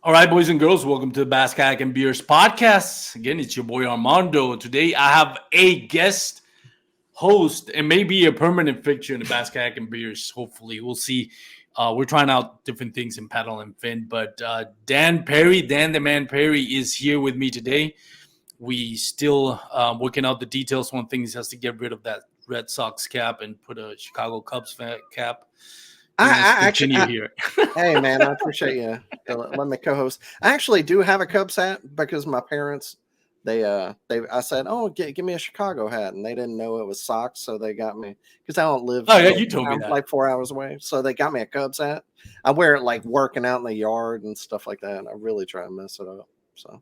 All right, boys and girls, welcome to the Bass Kayak and Beers podcast. Again, it's your boy Armando. Today, I have a guest host and maybe a permanent fixture in the Bass Kayak and Beers. Hopefully, we'll see. We're trying out different things in paddle and fin, but Dan Perry, Dan the Man Perry, is here with me today. We still working out the details. One thing is has to get rid of that Red Sox cap and put a Chicago Cubs cap. Here. Hey man, I appreciate you let me co-host. I actually do have a Cubs hat because my parents I said, oh, give me a Chicago hat, and they didn't know it was Sox, so they got me because I don't live. Oh yeah, you told me that. Like 4 hours away, so they got me a Cubs hat. I wear it like working out in the yard and stuff like that. And I really try to mess it up. So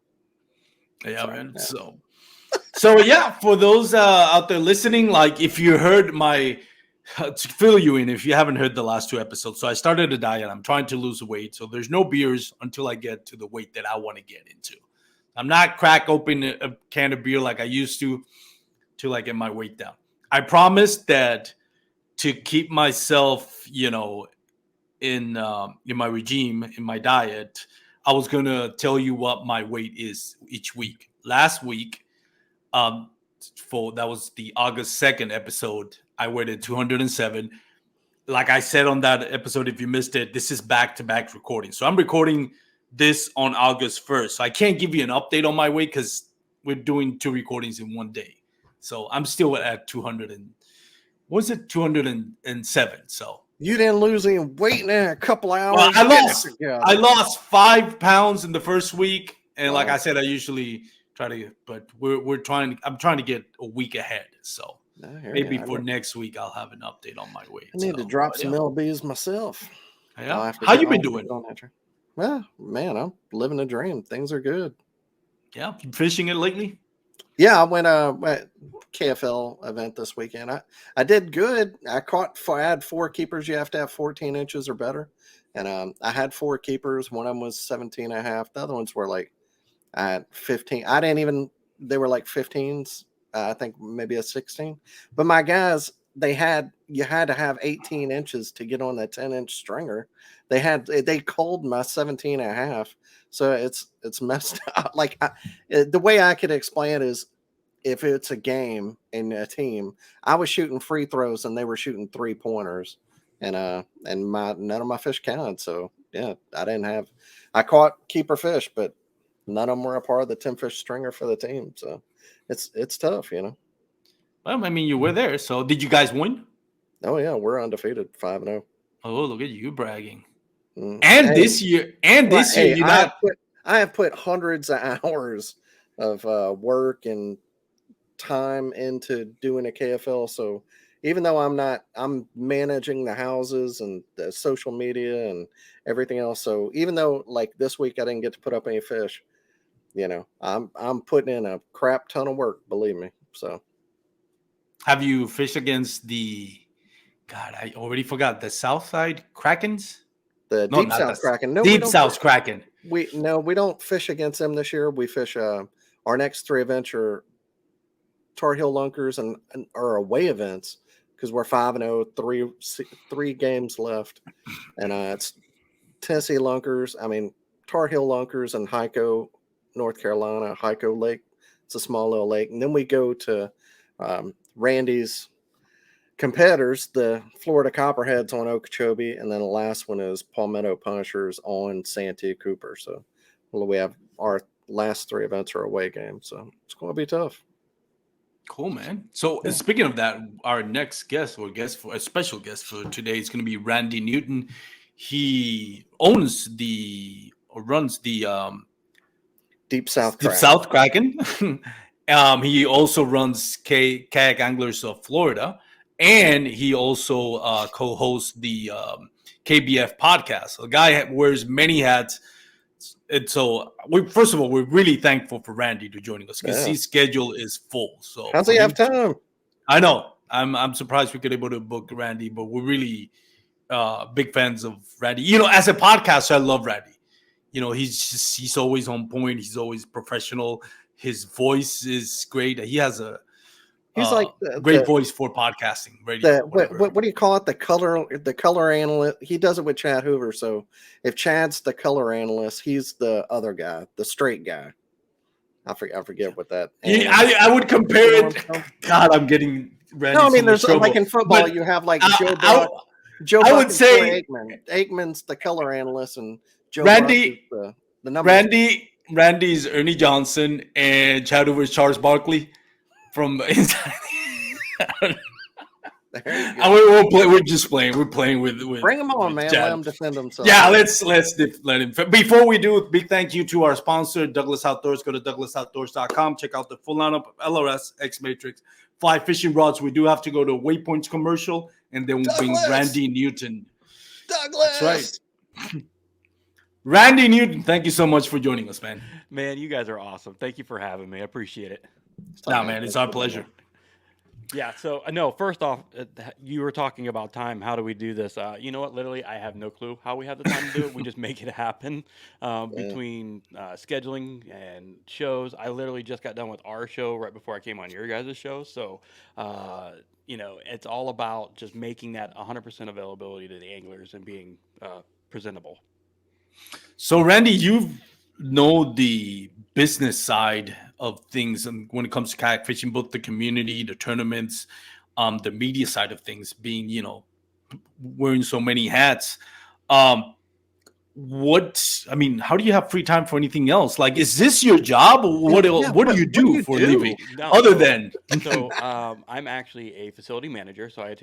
yeah, man. Yeah. So yeah, for those out there listening, like if you heard my. To fill you in, if you haven't heard the last two episodes, so I started a diet. I'm trying to lose weight, so there's no beers until I get to the weight that I want to get into. I'm not crack open a can of beer like I used to till I get my weight down. I promised that to keep myself, in my regime, in my diet, I was gonna tell you what my weight is each week. Last week, that was the August 2nd episode. I weighed at 207. Like I said on that episode, if you missed it, this is back-to-back recording. So I'm recording this on August 1st. So I can't give you an update on my weight because we're doing two recordings in one day. So I'm still at 207. So you didn't lose any weight in a couple hours. Well, I lost 5 pounds in the first week. And like I said, I usually try to, but I'm trying to get a week ahead. So maybe for next week, I'll have an update on my weight. I need to drop some LBs myself. Yeah. How you been doing? Well, man, I'm living a dream. Things are good. Yeah. Fishing it lately? Yeah, I went a KFL event this weekend. I did good. I had 4 keepers. You have to have 14 inches or better. And I had 4 keepers. One of them was 17 and a half. The other ones were like at 15. They were like 15s. I think maybe a 16, but my guys, you had to have 18 inches to get on that 10-inch stringer. They culled my 17 and a half. So it's messed up. Like the way I could explain it is if it's a game in a team, I was shooting free throws and they were shooting 3-pointers and none of my fish counted. So yeah, I caught keeper fish, but none of them were a part of the 10-fish stringer for the team. So it's tough, Well, I mean, you were there. So did you guys win? Oh yeah, we're undefeated, 5-0. Oh, look at you bragging. This year, I have put hundreds of hours of work and time into doing a KFL. So even though I'm managing the houses and the social media and everything else. So even though like this week I didn't get to put up any fish, I'm putting in a crap ton of work, believe me. So have you fished against I already forgot, the Southside Krakens? The Deep South Kraken. No, Deep South Kraken. We don't fish against them this year. We fish our next 3 events are Tar Heel Lunkers and our away events because we're 5-0, 3 games left. And it's Tennessee Lunkers. I mean, Tar Heel Lunkers and Hyco, North Carolina, Hyco Lake. It's a small little lake. And then we go to Randy's competitors, the Florida Copperheads on Okeechobee, and then the last one is Palmetto Punishers on Santee Cooper. So we have our last 3 events are away games. So it's going to be tough. Cool, man. So speaking of that, our next guest for a special guest for today is going to be Randy Newton. He runs the Deep South Kraken. He also runs Kayak Anglers of Florida, and he also co-hosts the KBF podcast. The guy wears many hats. And so, first of all, we're really thankful for Randy to joining us because his schedule is full. So how's he have time? I know. I'm surprised we could able to book Randy, but we're really big fans of Randy. As a podcaster, I love Randy. He's always on point. He's always professional. His voice is great. He has a He's like great voice for podcasting, radio, whatever. What do you call it? The color analyst. He does it with Chad Hoover. So if Chad's the color analyst, he's the other guy, the straight guy. I forget what that. I would compare it. God, I'm getting ready. No, I mean, there's like in football, you have like Joe Buck. I would say Aikman. Aikman's the color analyst, and Joe Randy Buck is the number. Randy's Ernie Johnson, and Chad Hoover's Charles Barkley from inside. We're just playing. We're playing with bring them on, man. Let them defend themselves. Yeah, let's let him. Before we do, big thank you to our sponsor, Douglas Outdoors. Go to douglasoutdoors.com. Check out the full lineup of LRS, X Matrix, fly fishing rods. We do have to go to Waypoints commercial, and then we'll bring Randy Newton. Douglas, that's right. Randy Newton, thank you so much for joining us, man. Man, you guys are awesome. Thank you for having me. I appreciate it. Man, it's our pleasure. Yeah, so no, first off, you were talking about time. How do we do this? You know what? Literally, I have no clue how we have the time to do it. We just make it happen between scheduling and shows. I literally just got done with our show right before I came on your guys' show. So, it's all about just making that 100% availability to the anglers and being presentable. So, Randy, you know the business side of things when it comes to kayak fishing, both the community, the tournaments, the media side of things, being, wearing so many hats. How do you have free time for anything else? Like, is this your job? What do you do for a living? I'm actually a facility manager, so I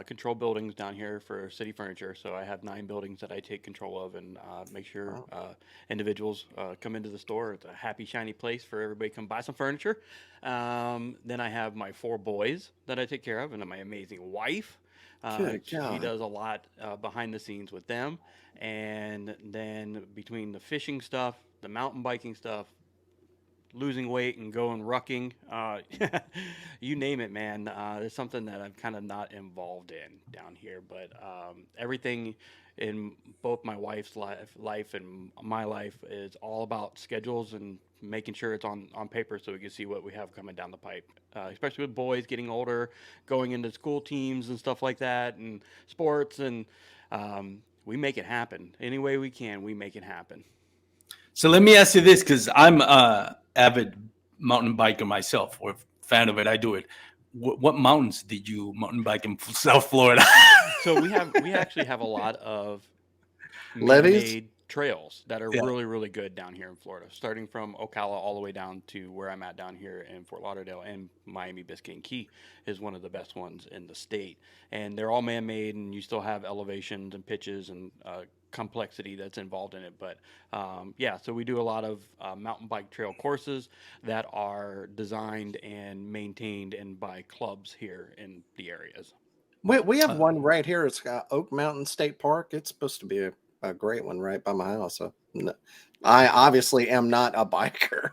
control buildings down here for City Furniture. So I have 9 buildings that I take control of and make sure individuals come into the store. It's a happy, shiny place for everybody to come buy some furniture. Then I have my 4 boys that I take care of, and my amazing wife. She does a lot behind the scenes with them. And then between the fishing stuff, the mountain biking stuff, losing weight and going rucking, you name it, man. There's something that I'm kind of not involved in down here, but everything in both my wife's life and my life is all about schedules and making sure it's on paper so we can see what we have coming down the pipe, especially with boys getting older, going into school teams and stuff like that, and sports, and we make it happen. Any way we can, we make it happen. So let me ask you this, because I'm an avid mountain biker myself, or fan of it. I do it. What mountains did you mountain bike in South Florida? So we actually have a lot of levees, trails that are really, really good down here in Florida, starting from Ocala all the way down to where I'm at down here in Fort Lauderdale, and Miami Biscayne Key is one of the best ones in the state. And they're all man-made, and you still have elevations and pitches and complexity that's involved in it. But so we do a lot of mountain bike trail courses that are designed and maintained and by clubs here in the areas. We have one right here. It's Oak Mountain State Park. It's supposed to be a great one right by my house. So I obviously am not a biker.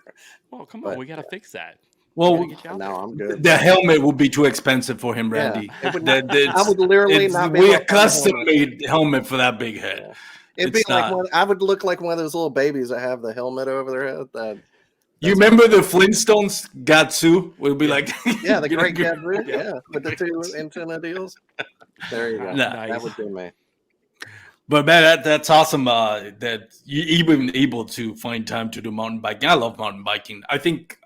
Well, come on, we got to fix that. Well, no, I'm good. The helmet would be too expensive for him, Randy. Yeah, I would literally not be. We a custom-made helmet for that big head. Yeah. It'd be like I would look like one of those little babies that have the helmet over their head. You remember the Flintstones Gatsu? Would be like the Great Gatsby, with the 2 antenna deals. There you go. Nice. That would be me. But man, that's awesome that you're even able to find time to do mountain biking. I love mountain biking. I think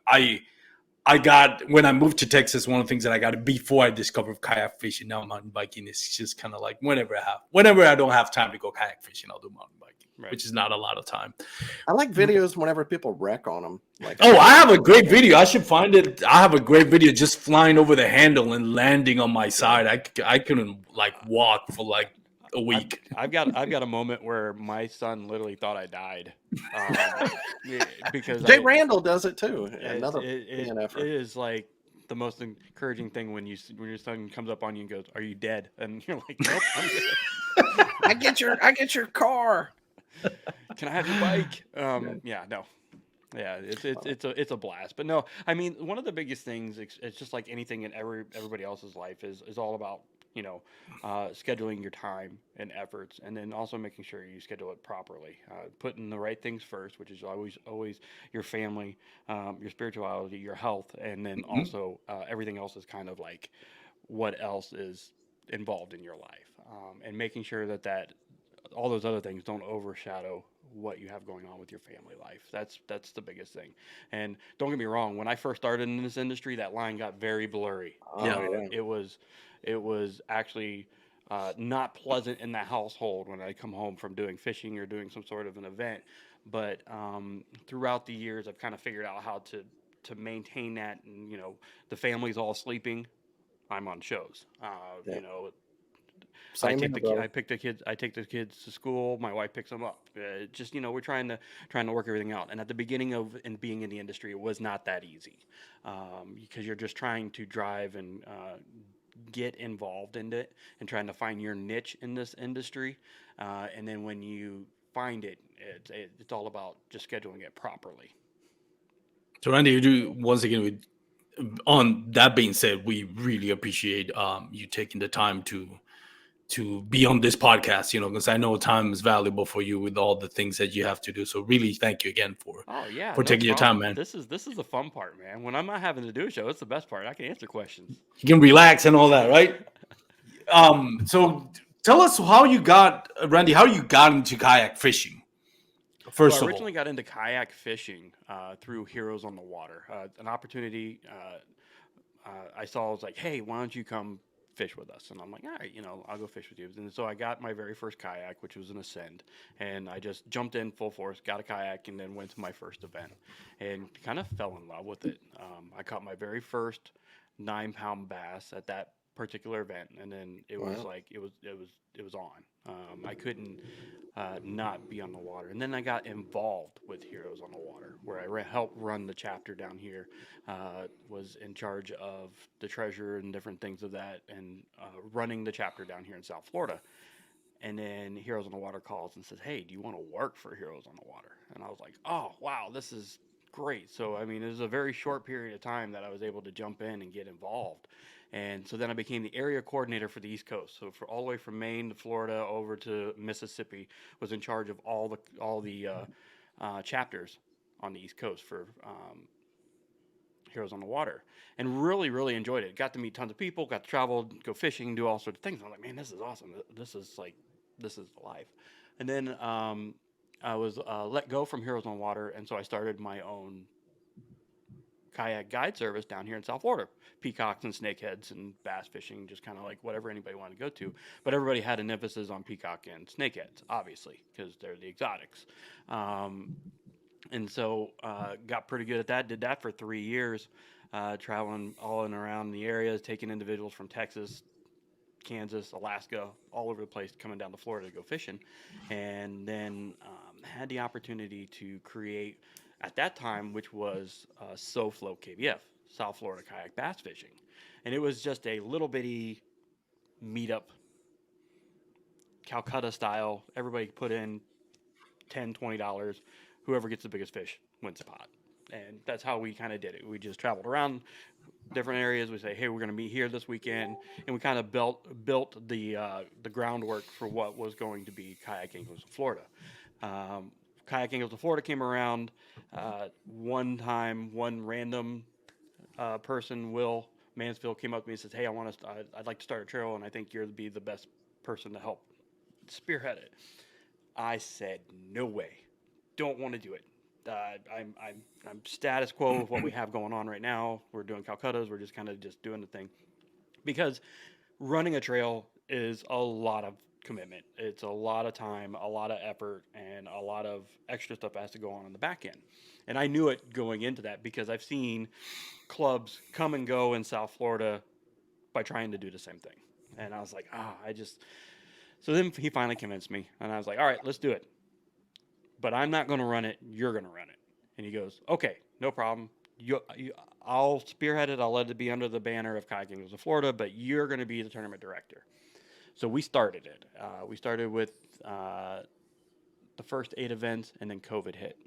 I got, when I moved to Texas, one of the things that I got before I discovered kayak fishing, now mountain biking is just kind of like whenever I don't have time to go kayak fishing, I'll do mountain biking, which is not a lot of time. I like videos whenever people wreck on them. I have a great video. I should find it. I have a great video just flying over the handle and landing on my side. I couldn't walk for a week. I've got a moment where my son literally thought I died because Jay Randall does it too. Another effort. It is like the most encouraging thing when your son comes up on you and goes, "Are you dead?" And you're like, "Nope, I'm good." I get your car. Can I have your bike? No. Yeah, it's a blast. But no, I mean, one of the biggest things, it's just like anything in everybody else's life, is all about scheduling your time and efforts, and then also making sure you schedule it properly, putting the right things first, which is always your family, your spirituality, your health, and then Mhm. also everything else is kind of like what else is involved in your life, and making sure that all those other things don't overshadow what you have going on with your family life. That's the biggest thing. And don't get me wrong, when I first started in this industry, that line got very blurry. Yeah. Oh yeah. It was actually not pleasant in the household when I come home from doing fishing or doing some sort of an event. But throughout the years, I've kind of figured out how to maintain that. And the family's all sleeping, I'm on shows. Yeah. I Same take here, the brother. I pick the kids. I take the kids to school. My wife picks them up. Just we're trying to work everything out. And at the beginning of and being in the industry, it was not that easy, because you're just trying to drive and get involved in it and trying to find your niche in this industry. And then when you find it, it's all about just scheduling it properly. So Randy, you do once again. On that being said, we really appreciate you taking the time to be on this podcast. Because I know time is valuable for you with all the things that you have to do. So really, thank you again for Oh yeah, for no taking your time, problem. man. This is the fun part, man. When I'm not having to do a show, it's the best part. I can answer questions. You can relax and all that, right? So tell us how you got, Randy, how you got into kayak fishing. So I First of originally all, got into kayak fishing through Heroes on the Water. An opportunity I saw was like, hey, why don't you come fish with us? And I'm like, all right, I'll go fish with you. And so I got my very first kayak, which was an Ascend, and I just jumped in full force, got a kayak, and then went to my first event, and kind of fell in love with it. I caught my very first 9-pound bass at that particular event, and then it was Wow. like it was on. I couldn't not be on the water. And then I got involved with Heroes on the Water, where I helped run the chapter down here, was in charge of the treasure and different things of that, and running the chapter down here in South Florida. And then Heroes on the Water calls and says, hey, do you want to work for Heroes on the Water? And I was like, oh, wow, this is great. So, I mean, it was a very short period of time that I was able to jump in and get involved. And so then I became the area coordinator for the East Coast. So for all the way from Maine to Florida over to Mississippi, was in charge of all the chapters on the East Coast for Heroes on the Water, and really, really enjoyed it. Got to meet tons of people, got to travel, go fishing, do all sorts of things. I was like, man, this is awesome. This is life. And then I was let go from Heroes on the Water, and so I started my own kayak guide service down here in South Florida. Peacocks and snakeheads and bass fishing, just kind of like whatever anybody wanted to go to. But everybody had an emphasis on peacock and snakeheads, obviously, because they're the exotics. Um, and so got pretty good at that. Did that for 3 years, traveling all in around the area, taking individuals from Texas, Kansas, Alaska, all over the place, coming down to Florida to go fishing, and then had the opportunity to create at that time, which was SoFlo KBF, South Florida Kayak Bass Fishing, and it was just a little bitty meetup, Calcutta style. Everybody put in $10, $20. Whoever gets the biggest fish wins the pot. And that's how we kind of did it. We just traveled around different areas. We say, hey, we're going to meet here this weekend, and we kind of built the groundwork for what was going to be Kayak Angles of Florida. Um, Kayak Angles of Florida came around one time. One random person, Will Mansfield, came up to me and says, hey, I'd like to start a trail, and I think you'd be the best person to help spearhead it. I said, no way, don't want to do it. I'm status quo with what we have going on right now. We're doing Calcuttas. We're just kind of just doing the thing, because running a trail is a lot of commitment. It's a lot of time, a lot of effort, and a lot of extra stuff that has to go on the back end. And I knew it going into that because I've seen clubs come and go in South Florida by trying to do the same thing. And I was like, I just. So then he finally convinced me, and I was like, all right, let's do it. But I'm not going to run it. You're going to run it. And he goes, okay, no problem. I'll spearhead it. I'll let it be under the banner of Kayak Angles of Florida, but you're going to be the tournament director. So we started it. We started with the first 8 events, and then COVID hit.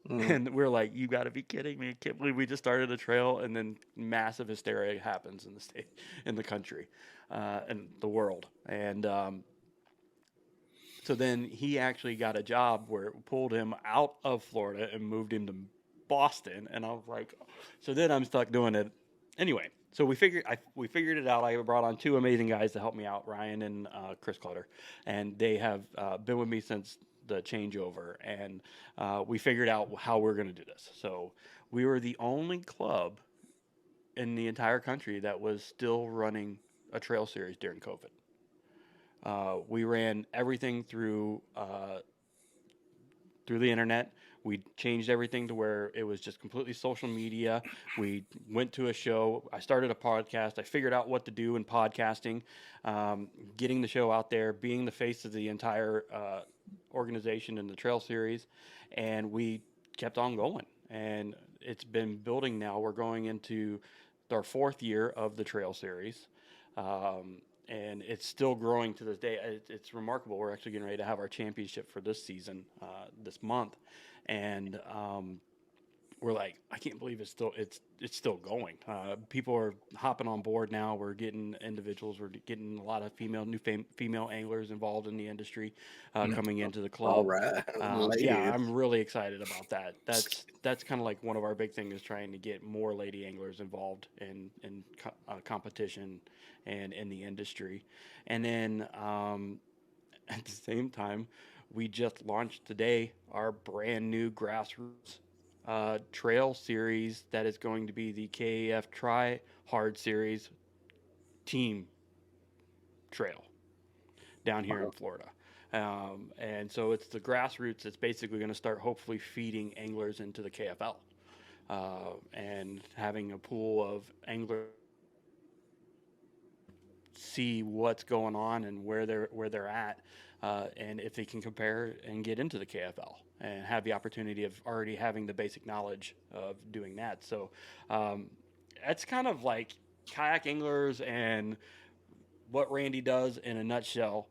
And we're like, you got to be kidding me! I can't believe we just started a trail, and then massive hysteria happens in the state, in the country, and the world. And so then he actually got a job where it pulled him out of Florida and moved him to Boston. And I was like, so then I'm stuck doing it anyway. So we figured it out. I brought on two amazing guys to help me out, Ryan and Chris Clutter, and they have been with me since the changeover. And we figured out how we're going to do this. So we were the only club in the entire country that was still running a trail series during COVID. We ran everything through the internet. We changed everything to where it was just completely social media. We went to a show. I started a podcast. I figured out what to do in podcasting, getting the show out there, being the face of the entire organization in the trail series, and we kept on going. And it's been building now. We're going into our fourth year of the trail series. And it's still growing to this day. It's remarkable. We're actually getting ready to have our championship for this season, this month, and we're like, I can't believe it's still going. People are hopping on board now. We're getting individuals. We're getting a lot of female anglers involved in the industry coming into the club. All right, yeah, I'm really excited about that. That's kind of like one of our big things is trying to get more lady anglers involved in competition and in the industry. And then at the same time, we just launched today our brand new grassroots trail series that is going to be the KAF Try Hard Series team trail down here in Florida. And so it's the grassroots that's basically going to start hopefully feeding anglers into the KFL and having a pool of anglers see what's going on and where they're at, and if they can compare and get into the KFL and have the opportunity of already having the basic knowledge of doing that. So that's kind of like kayak anglers and what Randy does in a nutshell.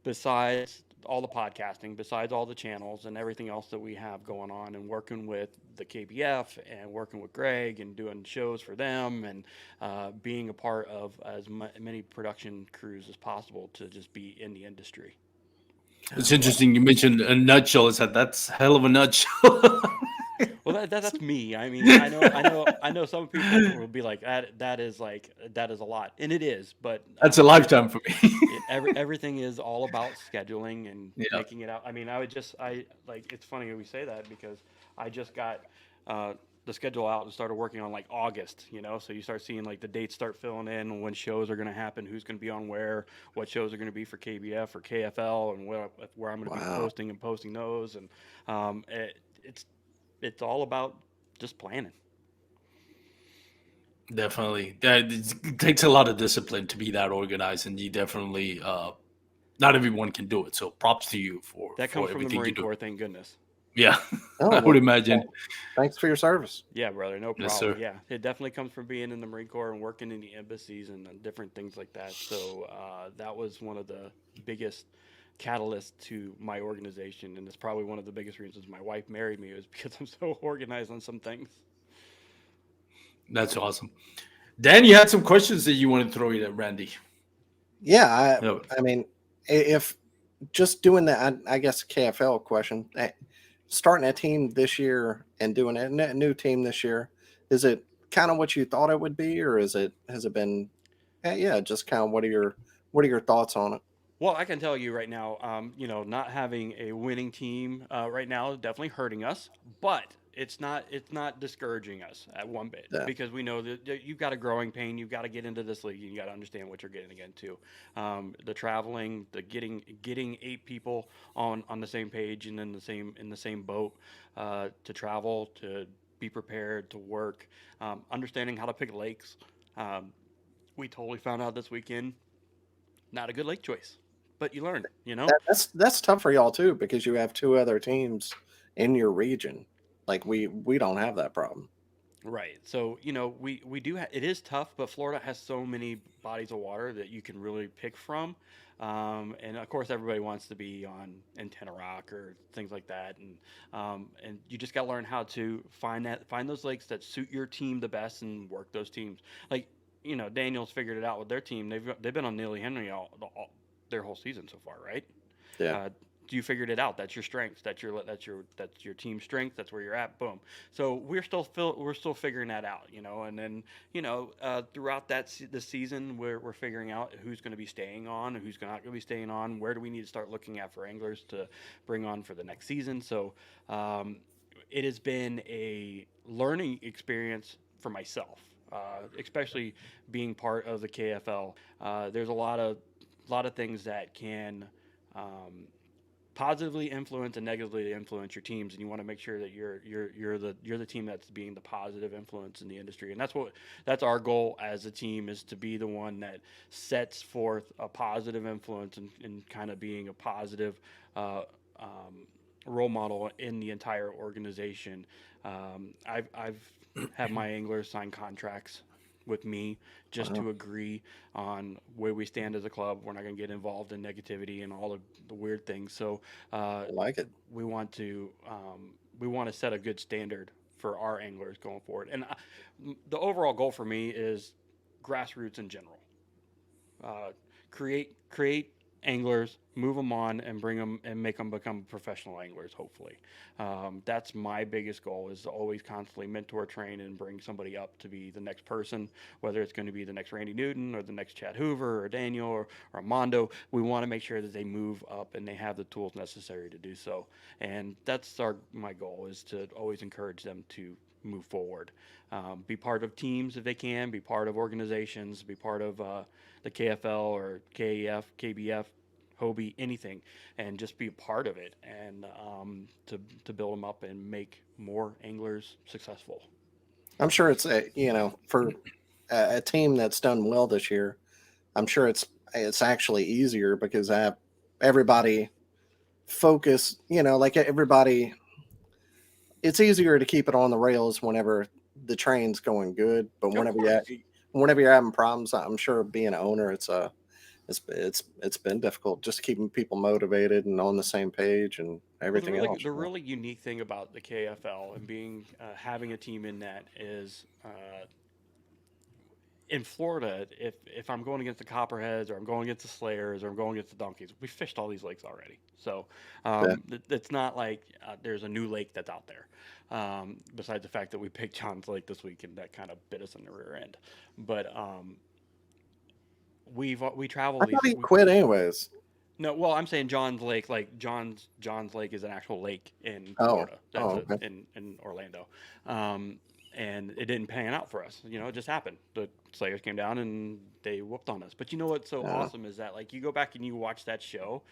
Besides all the podcasting, besides all the channels and everything else that we have going on, and working with the KBF and working with Greg and doing shows for them, and being a part of as many production crews as possible to just be in the industry. It's interesting you mentioned a nutshell. That's hell of a nutshell. Well, that's me. I mean, I know. Some people will be like, that is a lot, and it is. But that's a lifetime for me. everything is all about scheduling and making it out. I mean, it's funny we say that because I just got the schedule out and started working on like August. So you start seeing like the dates start filling in, when shows are going to happen, who's going to be on where, what shows are going to be for KBF or KFL, and where I'm going to be posting those, and it's all about just planning. Definitely. It takes a lot of discipline to be that organized, and you definitely, not everyone can do it. So props to you for that comes for from the everything Marine you do. Corps, thank goodness. Yeah, I would imagine. Thanks for your service. Yeah, brother, no problem. Yes, sir. Yeah, it definitely comes from being in the Marine Corps and working in the embassies and different things like that. So that was one of the biggest catalyst to my organization, and it's probably one of the biggest reasons my wife married me, was because I'm so organized on some things. That's awesome. Dan, you had some questions that you want to throw in at Randy. Yeah, I mean, if just doing that, I guess KFL question, starting a team this year and doing a new team this year, is it kind of what you thought it would be, or has it been, just kind of what are your thoughts on it? Well, I can tell you right now, not having a winning team right now is definitely hurting us, but it's not discouraging us at one bit, because we know that you've got a growing pain. You've got to get into this league. You got to understand what you're getting into. The traveling, the getting 8 people on the same page and in the same boat to travel, to be prepared, to work, understanding how to pick lakes. We totally found out this weekend, not a good lake choice. But you learn, That's tough for y'all too, because you have 2 other teams in your region. Like we don't have that problem. Right. So, we do it is tough, but Florida has so many bodies of water that you can really pick from. And of course, everybody wants to be on Antenna Rock or things like that. And you just got to learn how to find those lakes that suit your team the best and work those teams. Like, Daniel's figured it out with their team. They've been on Neely Henry all their whole season so far, right? Yeah. Uh, you figured it out. That's your strengths. That's your team strength. That's where you're at. Boom. So we're still figuring that out, And then throughout the season, we're figuring out who's going to be staying on and who's not going to be staying on. Where do we need to start looking at for anglers to bring on for the next season? So it has been a learning experience for myself, especially being part of the KFL. There's a lot of things that can um, positively influence and negatively influence your teams, and you want to make sure that you're the team that's being the positive influence in the industry. And that's our goal as a team, is to be the one that sets forth a positive influence and kind of being a positive uh, um, role model in the entire organization. I've had my anglers sign contracts with me just Wow. to agree on where we stand as a club. We're not going to get involved in negativity and all the weird things. So I like it. we want to set a good standard for our anglers going forward. And the overall goal for me is grassroots in general. uh, create anglers, move them on, and bring them and make them become professional anglers. Hopefully, that's my biggest goal, is to always constantly mentor, train, and bring somebody up to be the next person. Whether it's going to be the next Randy Newton or the next Chad Hoover or Daniel or Armando, we want to make sure that they move up and they have the tools necessary to do so. And that's my goal, is to always encourage them to move forward, be part of teams if they can, be part of organizations, be part of the KFL or KEF, KBF, Hobie, anything, and just be a part of it, and to build them up and make more anglers successful. I'm sure it's for a team that's done well this year. I'm sure it's actually easier because I have everybody focus. Like everybody, it's easier to keep it on the rails whenever the train's going good. But Of course. whenever you're having problems, I'm sure being an owner, it's been difficult just keeping people motivated and on the same page and Well, the everything really else. the really unique thing about the KFL and being having a team in that is, in Florida, if I'm going against the Copperheads or I'm going against the Slayers or I'm going against the Donkeys, we fished all these lakes already. So Yeah. it's not like there's a new lake that's out there. Besides the fact that we picked John's Lake this week, and that kind of bit us in the rear end. But we travel I these. thought he quit anyways. No, well, I'm saying John's Lake, like John's Lake is an actual lake in Oh, Florida. That's okay. in Orlando, and it didn't pan out for us. It just happened. The Slayers came down and they whooped on us. But you know what's so Yeah. awesome is that, like, you go back and you watch that show,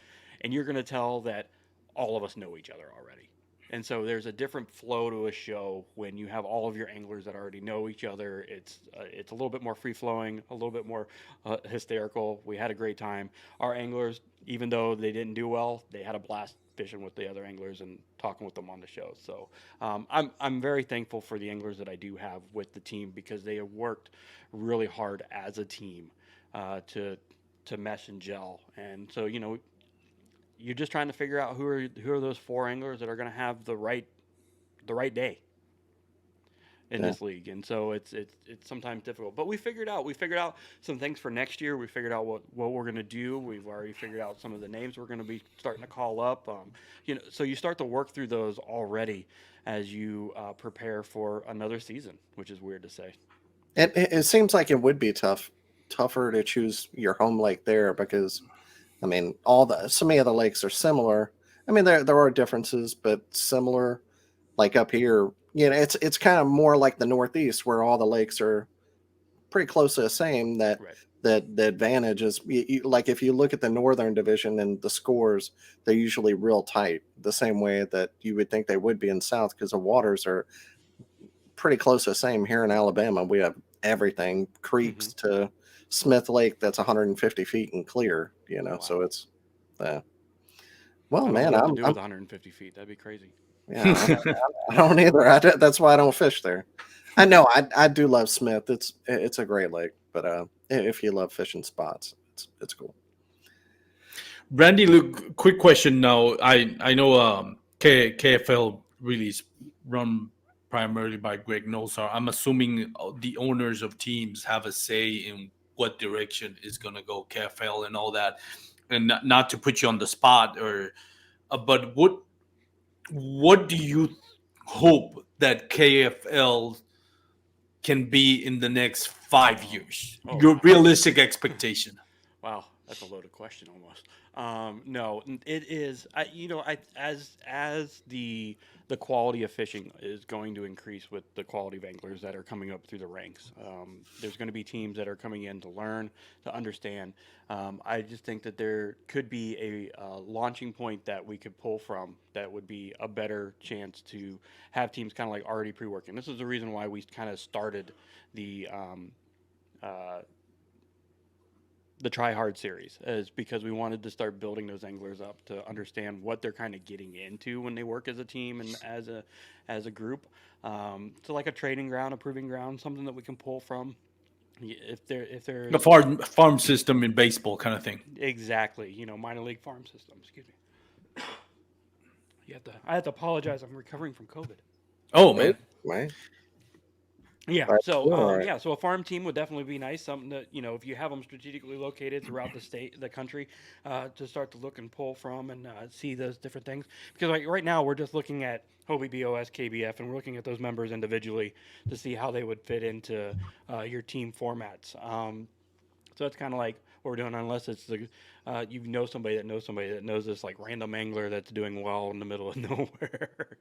and you're gonna tell that all of us know each other already. And so there's a different flow to a show when you have all of your anglers that already know each other. It's a little bit more free flowing, a little bit more hysterical. We had a great time. Our anglers, even though they didn't do well, they had a blast fishing with the other anglers and talking with them on the show. So I'm very thankful for the anglers that I do have with the team, because they have worked really hard as a team to mesh and gel. And so you're just trying to figure out who are those four anglers that are going to have the right day in Yeah. this league. And so it's sometimes difficult, but we figured out some things for next year. We figured out what we're going to do. We've already figured out some of the names we're going to be starting to call up. So you start to work through those already as you prepare for another season, which is weird to say. It seems like it would be tougher to choose your home lake there because I mean so many of the lakes are similar. I mean there are differences, but similar. Like up here, it's kind of more like the Northeast where all the lakes are pretty close to the same. Right. That the advantage is like if you look at the Northern Division and the scores, they're usually real tight, the same way that you would think they would be in South because the waters are pretty close to the same. Here in Alabama, we have everything Hmm. creeks to Smith Lake that's 150 feet and clear. So Wow. it's uh, well, I don't know man, what to I'm do with 150 feet. That'd be crazy. Yeah, I don't either. That's why I don't fish there. I know I do love Smith. It's a great lake, but if you love fishing spots, it's cool. Randy, look, quick question now. I know KFL really is run primarily by Greg Nosar. I'm assuming the owners of teams have a say in what direction is going to go KFL and all that. And not to put you on the spot, but what do you hope that KFL can be in the next 5 years? Oh Your wow. realistic expectation. Wow, that's a loaded question almost. No, it is. As the quality of fishing is going to increase with the quality of anglers that are coming up through the ranks. There's going to be teams that are coming in to learn, to understand. I just think that there could be a launching point that we could pull from that would be a better chance to have teams kind of like already pre-working. This is the reason why we kind of started the uh, the Try Hard series is because we wanted to start building those anglers up to understand what they're kind of getting into when they work as a team and as a group. So like a training ground, a proving ground, something that we can pull from. If A there's farm system in baseball kind of thing. exactly, minor league farm system. Excuse me. I have to apologize. I'm recovering from COVID. Oh Oh, man. man. Yeah. Right. So, All right. so a farm team would definitely be nice. Something that if you have them strategically located throughout the country, to start to look and pull from and see those different things. Because like right now, we're just looking at Hobie BOS KBF, and we're looking at those members individually to see how they would fit into your team formats. So that's kind of like what we're doing, unless it's you know somebody that knows this like random angler that's doing well in the middle of nowhere.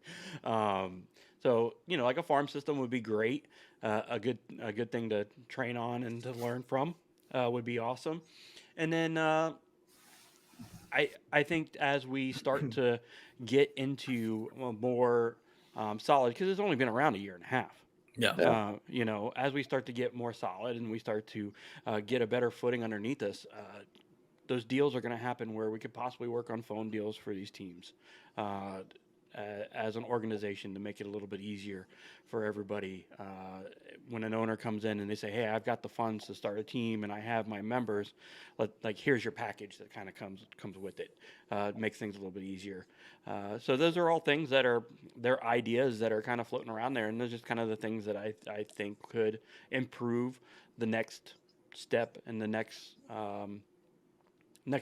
So like a farm system would be great. A good thing to train on and to learn from would be awesome. And then I think as we start to get into more solid, because it's only been around a year and a half. Yeah. Yeah. As we start to get more solid and we start to get a better footing underneath us, those deals are going to happen where we could possibly work on phone deals for these teams uh, as an organization to make it a little bit easier for everybody. When an owner comes in and they say, "Hey, I've got the funds to start a team and I have my members, here's your package that kind of comes with it," makes things a little bit easier. So those are all things that are their ideas that are kind of floating around there, and those are just kind of the things that I think could improve the next step and the next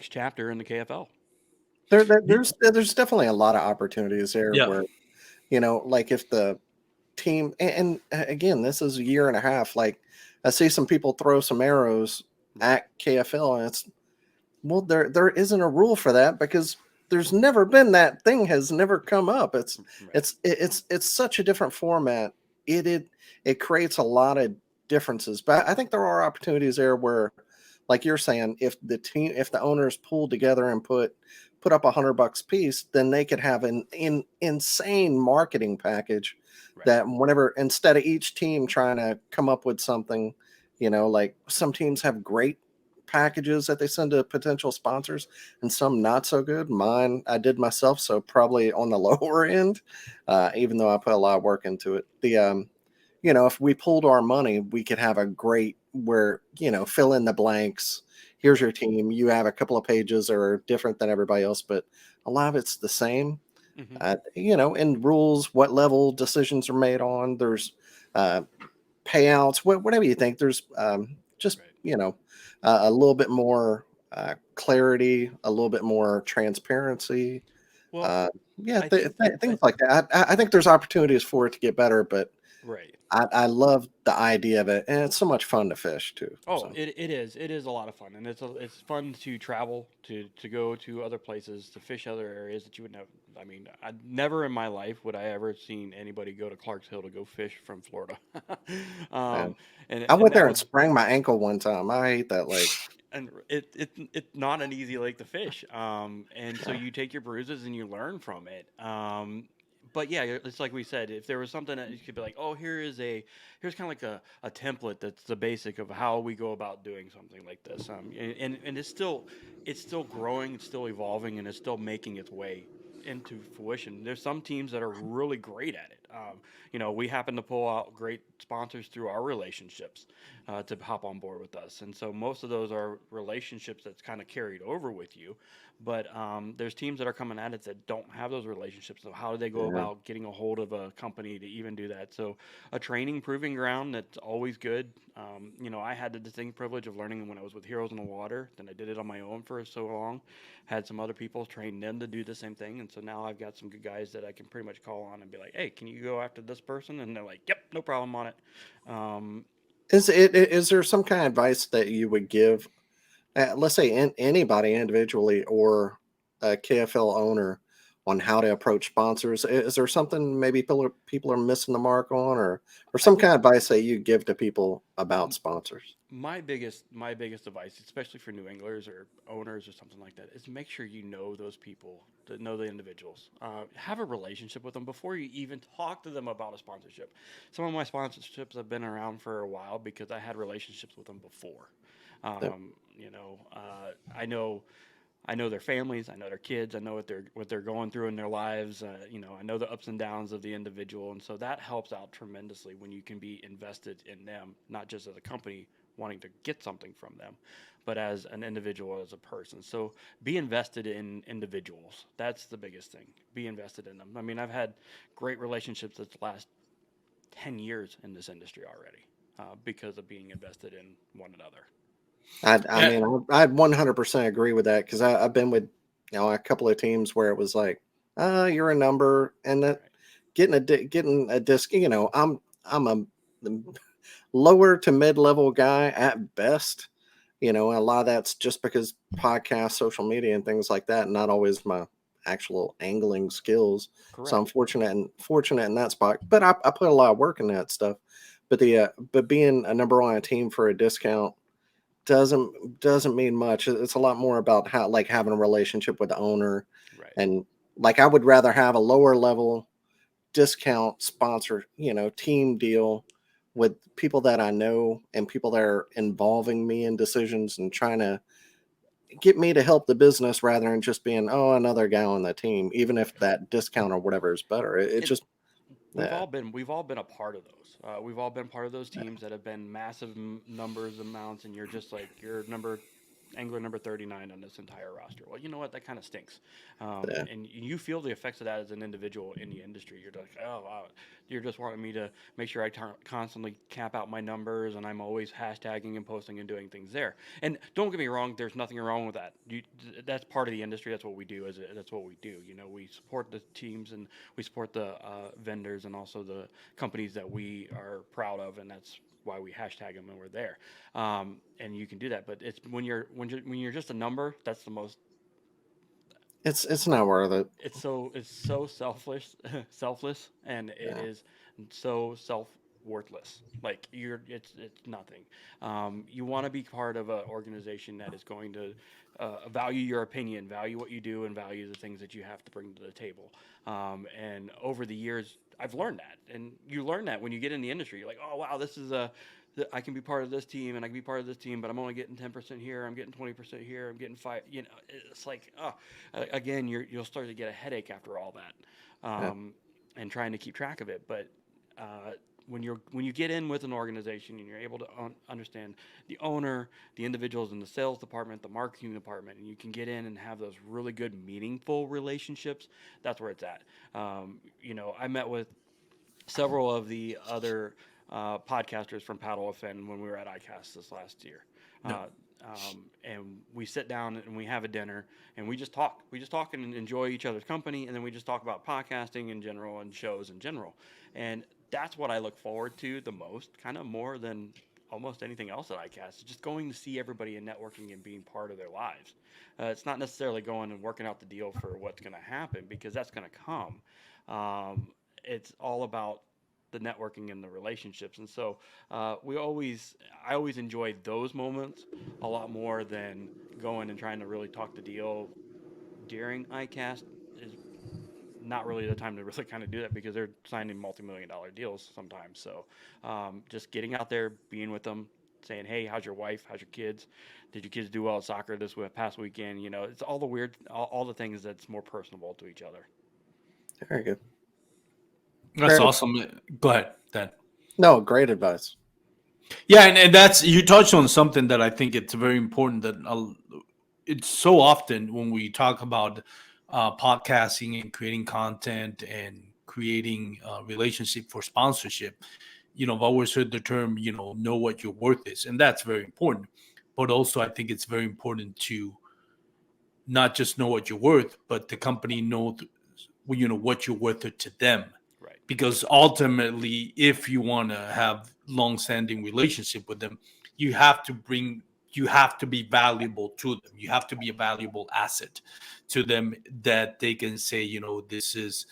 chapter in the KFL. There's definitely a lot of opportunities there Yeah. where like if the team and again, this is a year and a half. Like I see some people throw some arrows at KFL, and it's well, there isn't a rule for that because there's never been that thing has never come up. It's Right. it's it's such a different format. It creates a lot of differences, but I think there are opportunities there where, like you're saying, if the owners pull together and put up $100 piece, then they could have an insane marketing package Right. that whenever instead of each team trying to come up with something, like some teams have great packages that they send to potential sponsors and some not so good. Mine I did myself, so probably on the lower end, even though I put a lot of work into it. If we pulled our money, we could have a great where, fill in the blanks. Here's your team. You have a couple of pages that are different than everybody else, but a lot of it's the same. Hmm. In rules, what level decisions are made on. There's uh, payouts, whatever you think. There's just, Right. a little bit more clarity, a little bit more transparency. Well, Uh, yeah, I think things like that. I think there's opportunities for it to get better, but right. I love the idea of it, and it's so much fun to fish too. Oh, So it is a lot of fun, and it's fun to travel to go to other places to fish other areas that you would never. I mean, I never in my life would I ever seen anybody go to Clark's Hill to go fish from Florida. yeah. um, and I and went that there and would sprained my ankle one time. I hate that lake. and it's not an easy lake to fish. And so you take your bruises and you learn from it. But yeah, it's like we said, if there was something that you could be like, oh, here's kind of like a template that's the basic of how we go about doing something like this. And it's still growing, it's still evolving, and it's still making its way into fruition. There's some teams that are really great at it. We happen to pull out great sponsors through our relationships to hop on board with us, and so most of those are relationships that's kind of carried over with you. But there's teams that are coming at it that don't have those relationships. So how do they go Yeah. about getting a hold of a company to even do that? So a training proving ground that's always good. I had the distinct privilege of learning when I was with Heroes in the Water. Then I did it on my own for so long. Had some other people train them to do the same thing, and so now I've got some good guys that I can pretty much call on and be like, "Hey, can you go after this person?" And they're like, "Yep, no problem on it." Um, Is there some kind of advice that you would give, let's say anybody individually or a KFL owner, on how to approach sponsors? Is there something maybe people are missing the mark on, or I some think kind of advice that you give to people about sponsors? my biggest advice, especially for new anglers or owners or something like that, is make sure you know those people, to know the individuals. Have a relationship with them before you even talk to them about a sponsorship. Some of my sponsorships have been around for a while because I had relationships with them before. Yeah. I know their families, I know their kids, I know what they're going through in their lives. I know the ups and downs of the individual, and so that helps out tremendously when you can be invested in them, not just as a company wanting to get something from them, but as an individual, as a person. So be invested in individuals. That's the biggest thing. Be invested in them. I mean, I've had great relationships that last 10 years in this industry already because of being invested in one another. I Yeah. mean, I'd 100% agree with that, because I've been with, a couple of teams where it was like, you're a number, and that Right. getting a disc. I'm a lower to mid level guy at best. A lot of that's just because podcasts, social media, and things like that, not always my actual angling skills. So I'm Correct. fortunate in that spot. But I put a lot of work in that stuff. But being a number on a team for a discount doesn't mean much. It's a lot more about how, like, having a relationship with the owner, Right. and like I would rather have a lower level discount sponsor, team deal with people that I know and people that are involving me in decisions and trying to get me to help the business, rather than just being, another guy on the team, even if that discount or whatever is better. It And just, yeah, we've all been a part of those. We've all been part of those teams that have been massive numbers amounts, and you're just like you're angler number 39 on this entire roster. Well, you know what? That kind of stinks, yeah, and you feel the effects of that as an individual in the industry. You're like, oh wow, you're just wanting me to make sure I constantly cap out my numbers, and I'm always hashtagging and posting and doing things there. And don't get me wrong, there's nothing wrong with that. That's part of the industry. That's what we do. That's what we do. We support the teams and we support the vendors and also the companies that we are proud of, and that's why we hashtag them and we're there. And you can do that, but it's when you're just a number. That's the most. it's not worth it. It's so selfless, selfless, and it Yeah, is so self worthless. Like it's nothing. You want to be part of an organization that is going to value your opinion, value what you do, and value the things that you have to bring to the table. And over the years, I've learned that, and you learn that when you get in the industry. You're like, oh wow, this is I can be part of this team and I can be part of this team, but I'm only getting 10% here. I'm getting 20% here. I'm getting five. It's like, again, you'll start to get a headache after all that, yeah. and trying to keep track of it. But uh, when you get in with an organization and you're able to understand the owner, the individuals in the sales department, the marketing department, and you can get in and have those really good, meaningful relationships, that's where it's at. I met with several of the other podcasters from Paddle FN when we were at ICAST this last year. No. And we sit down and we have a dinner and we just talk. We just talk and enjoy each other's company, and then we just talk about podcasting in general and shows in general. And that's what I look forward to the most, kind of more than almost anything else at ICAST. Just going to see everybody and networking and being part of their lives. It's not necessarily going and working out the deal for what's going to happen, because that's going to come. It's all about the networking and the relationships. And so I always enjoy those moments a lot more than going and trying to really talk the deal during ICAST. Is not really the time to really kind of do that because they're signing multi-million-dollar deals sometimes. So just getting out there, being with them, saying, hey, how's your wife? How's your kids? Did your kids do well at soccer this past weekend? You know, it's all the weird, all the things that's more personable to each other. Very good. That's awesome. Go ahead, Dan. No, great advice. Yeah, and that's, you touched on something that I think it's very important, that it's so often when we talk about podcasting and creating content and creating relationship for sponsorship, I've always heard the term, know what your worth is, and that's very important. But also, I think it's very important to not just know what you're worth, but the company know, what you're worth to them. Right. Because ultimately, if you want to have long-standing relationship with them, you have to be valuable to them. You have to be a valuable asset to them, that they can say, this is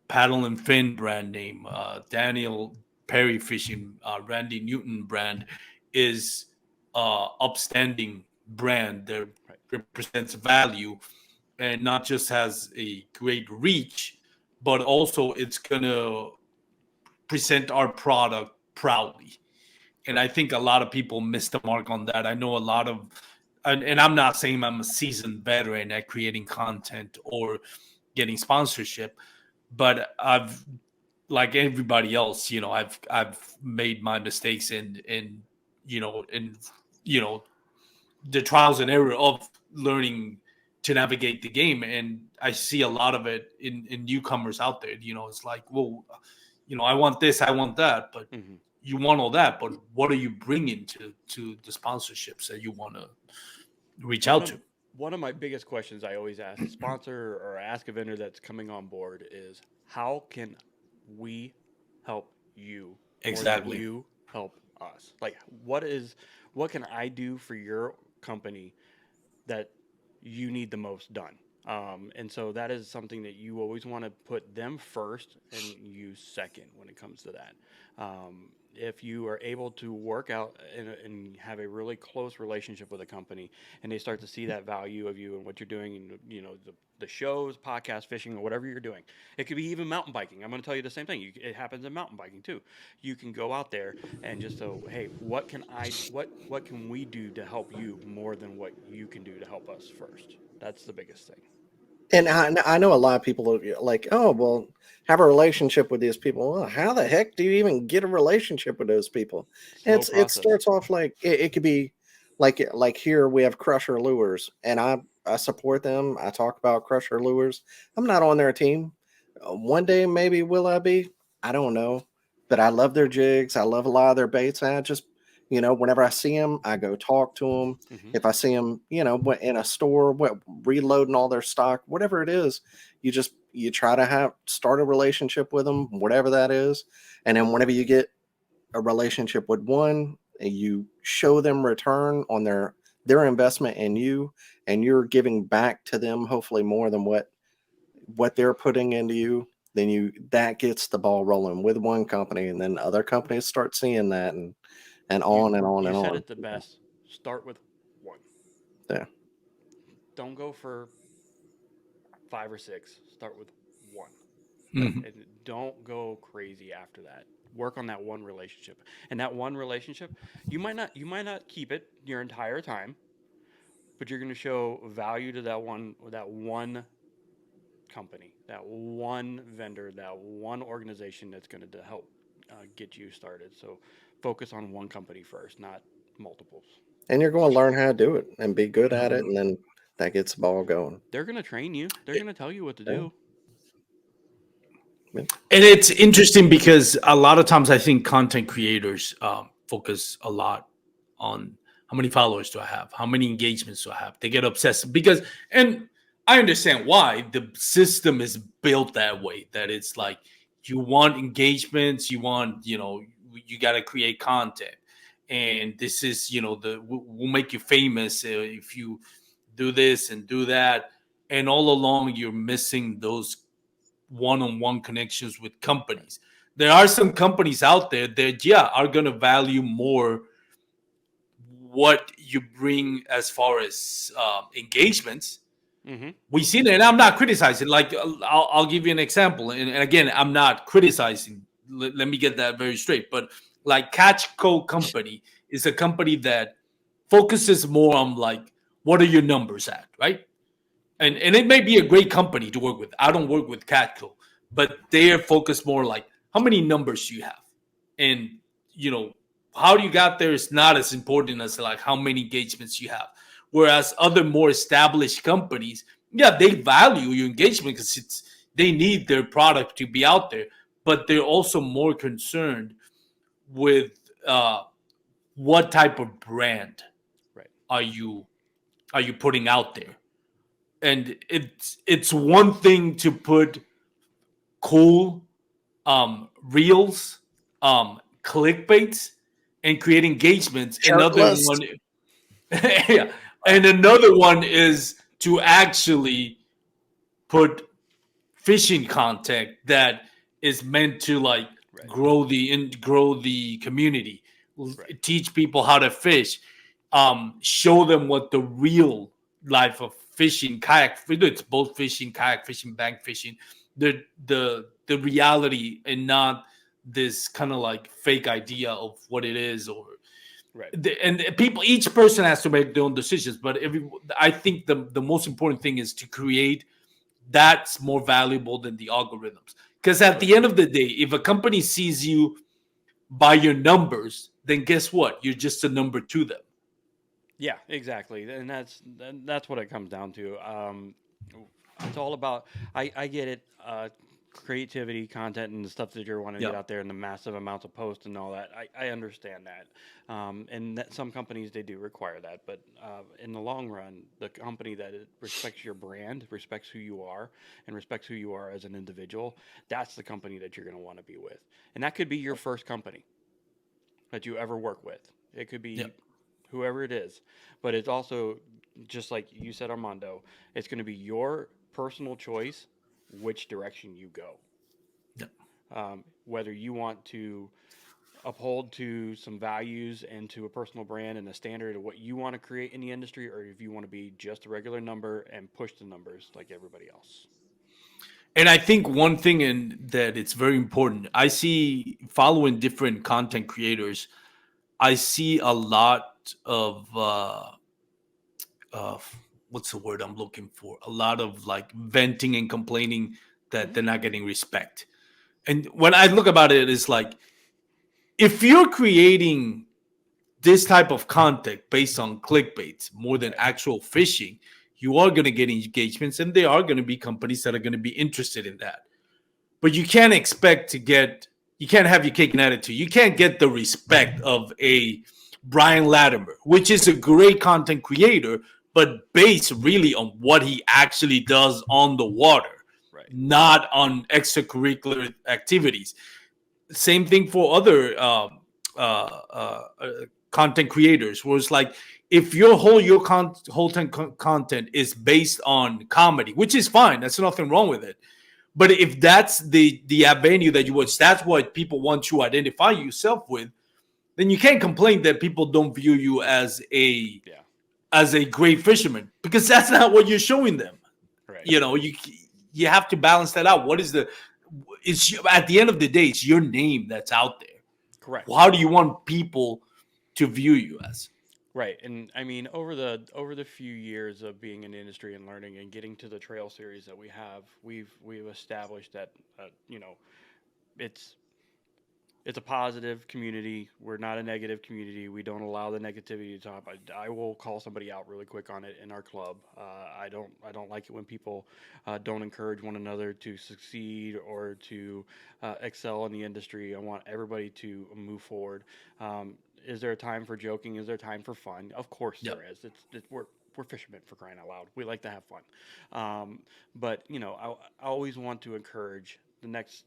Paddle and Fin brand name, Daniel Perry Fishing, Randy Newton brand is upstanding brand that represents value, and not just has a great reach, but also it's going to present our product proudly. And I think a lot of people miss the mark on that. I know a lot of, and I'm not saying I'm a seasoned veteran at creating content or getting sponsorship, but I've, like everybody else, I've made my mistakes in the trials and error of learning to navigate the game. And I see a lot of it in newcomers out there. It's like, well, I want this, I want that, but you want all that, but what are you bringing to the sponsorships that you want to reach out to? One of my biggest questions I always ask a sponsor or ask a vendor that's coming on board is, how can we help you? Exactly. Or you help us? Like, what can I do for your company that you need the most done? And so that is something that you always want to put them first and you second when it comes to that. If you are able to work out and have a really close relationship with a company, and they start to see that value of you and what you're doing, and the shows, podcast, fishing, or whatever you're doing, it could be even mountain biking. I'm going to tell you the same thing. It happens in mountain biking too. You can go out there and just go, hey, what can we do to help you more than what you can do to help us first? That's the biggest thing. And I know a lot of people are like, oh, well, have a relationship with these people. Well, how the heck do you even get a relationship with those people? It starts off like it could be like here we have Crusher Lures, and I support them. I talk about Crusher Lures. I'm not on their team. One day maybe will I be? I don't know, but I love their jigs. I love a lot of their baits, and I just whenever I see them, I go talk to them. If I see them, in a store, reloading all their stock, whatever it is, you try to start a relationship with them, whatever that is. And then whenever you get a relationship with one, you show them return on their investment in you, and you're giving back to them, hopefully more than what they're putting into you. Then that gets the ball rolling with one company, and then other companies start seeing that, and on and on and on. You said it the best. Start with one. Yeah. Don't go for 5 or 6. Start with one. Mm-hmm. And don't go crazy after that. Work on that one relationship. And that one relationship, you might not keep it your entire time, but you're going to show value to that one company, that one vendor, that one organization that's going to help get you started. So focus on one company first, not multiples. And you're going to learn how to do it and be good at it, and then that gets the ball going. They're going to train you. They're going to tell you what to do. And it's interesting because a lot of times I think content creators focus a lot on how many followers do I have? How many engagements do I have? They get obsessed because, and I understand why the system is built that way, that it's like you want engagements, you got to create content. And this is, we'll make you famous if you do this and do that. And all along, you're missing those one-on-one connections with companies. There are some companies out there that, are going to value more what you bring as far as engagements. Mm-hmm. We've seen it, and I'm not criticizing. Like, I'll give you an example. And again, I'm not criticizing. Let me get that very straight. But Like Catch Co company is a company that focuses more on like what are your numbers at, right? And it may be a great company to work with. I don't work with Catco, but they are focused more like how many numbers you have, and you know how you got there is not as important as like how many engagements you have. Whereas other more established companies, yeah, they value your engagement because it's they need their product to be out there, but they're also more concerned with what type of brand Right. are you putting out there. And it's one thing to put cool reels, clickbaits, and create engagements. Another Shirtless. one, yeah, and another one is to actually put fishing content that is meant to like Right. grow the community, Right. teach people how to fish, show them what the real life of fishing, kayak. It's both fishing, kayak fishing, bank fishing, the reality, and not this kind of like fake idea of what it is, or Right. and people. Each person has to make their own decisions, but I think the most important thing is to create that's more valuable than the algorithms. Because at the Right. end of the day, if a company sees you by your numbers, then guess what? You're just a number to them. Yeah, exactly, and that's what it comes down to. It's all about. I get it. Creativity, content, and the stuff that you're wanting to Yeah. get out there, and the massive amounts of posts and all that. I understand that, and that some companies they do require that. But in the long run, the company that respects your brand, respects who you are, and respects who you are as an individual, that's the company that you're going to want to be with. And that could be your first company that you ever work with. It could Yeah. be whoever it is, but it's also just like you said, Armando. It's going to be your personal choice which direction you go. Yeah. Whether you want to uphold to some values and to a personal brand and a standard of what you want to create in the industry, or if you want to be just a regular number and push the numbers like everybody else. And I think one thing in that it's very important. I see following different content creators. I see a lot of what's the word I'm looking for? A lot of like venting and complaining that Mm-hmm. they're not getting respect. And when I look about it, it's like if you're creating this type of content based on clickbait more than Right. actual fishing, you are going to get engagements, and there are going to be companies that are going to be interested in that. But you can't expect to get, you can't have your cake and eat it too. You can't get the respect of a Brian Latimer, which is a great content creator, but based really on what he actually does on the water, Right. not on extracurricular activities. Same thing for other content creators, where it's like if your whole content is based on comedy, which is fine, that's nothing wrong with it. But if that's the avenue that you watch, that's what people want to identify yourself with, then you can't complain that people don't view you Yeah. as a great fisherman, because that's not what you're showing them. Right. You know, you have to balance that out. What is the it's at the end of the day, it's your name that's out there. Correct. How do you want people to view you as? Right, and I mean over the few years of being in the industry and learning and getting to the trail series that we have, we've established that it's it's a positive community. We're not a negative community. We don't allow the negativity to top. I will call somebody out really quick on it in our club. I don't like it when people don't encourage one another to succeed or to excel in the industry. I want everybody to move forward. Is there a time for joking? Is there a time for fun? Of course Yep. there is. We're fishermen, for crying out loud. We like to have fun. But I always want to encourage the next